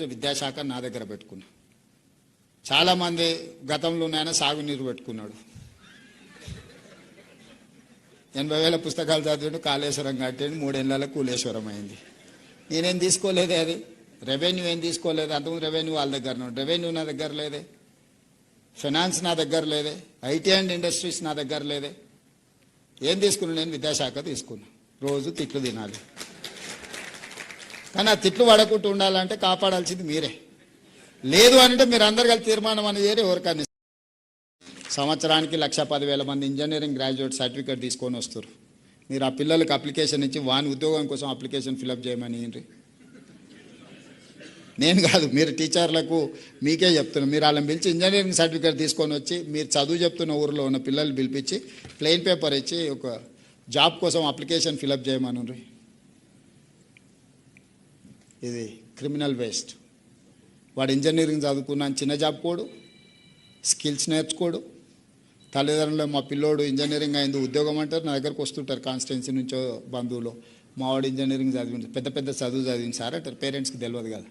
ఈరోజు విద్యాశాఖ నా దగ్గర పెట్టుకున్నా. చాలామంది గతంలోనైనా సాగునీరు పెట్టుకున్నాడు. 80,000 పుస్తకాలు చదివిండు, కాళేశ్వరం కట్టిండు, 3 ఏళ్ళ కూలేశ్వరం అయింది. నేనేం తీసుకోలేదే, అది రెవెన్యూ ఏం తీసుకోలేదు. అంతకుముందు రెవెన్యూ వాళ్ళ దగ్గర ఉన్నాడు, రెవెన్యూ నా దగ్గర లేదే, ఫైనాన్స్ నా దగ్గర లేదే, ఐటీ అండ్ ఇండస్ట్రీస్ నా దగ్గర లేదే. ఏం తీసుకున్నా? నేను విద్యాశాఖ తీసుకున్నా. రోజు తిట్లు తినాలి, కానీ ఆ తిట్లు పడకుండా ఉండాలంటే కాపాడాల్సింది మీరే. లేదు అంటే మీరు అందరు కలిసి తీర్మానం అనేది ఎవరికన్నా. సంవత్సరానికి 1,10,000 మంది ఇంజనీరింగ్ గ్రాడ్యుయేట్ సర్టిఫికేట్ తీసుకొని వస్తారు. మీరు ఆ పిల్లలకి అప్లికేషన్ ఇచ్చి వాని ఉద్యోగం కోసం అప్లికేషన్ ఫిలప్ చేయమని నేను కాదు, మీరు టీచర్లకు మీకే చెప్తున్నాను. మీరు వాళ్ళని పిలిచి ఇంజనీరింగ్ సర్టిఫికేట్ తీసుకొని వచ్చి మీరు చదువు చెప్తున్న ఊరిలో ఉన్న పిల్లలు పిలిపించి ప్లెయిన్ పేపర్ ఇచ్చి ఒక జాబ్ కోసం అప్లికేషన్ ఫిలప్ చేయమని. ఇది క్రిమినల్ వేస్ట్. వాడు ఇంజనీరింగ్ చదువుకున్నాను, చిన్న జాబ్ కోడు, స్కిల్స్ నేర్చుకోడు. తల్లిదండ్రులు మా పిల్లోడు ఇంజనీరింగ్ అయింది ఉద్యోగం అంటారు, నా దగ్గరకు వస్తుంటారు కాన్స్టిట్యున్సీ నుంచో బంధువులు, మావాడు ఇంజనీరింగ్ చదివింది, పెద్ద పెద్ద చదువు చదివింది సార్ అంటారు. పేరెంట్స్కి తెలియదు కదా.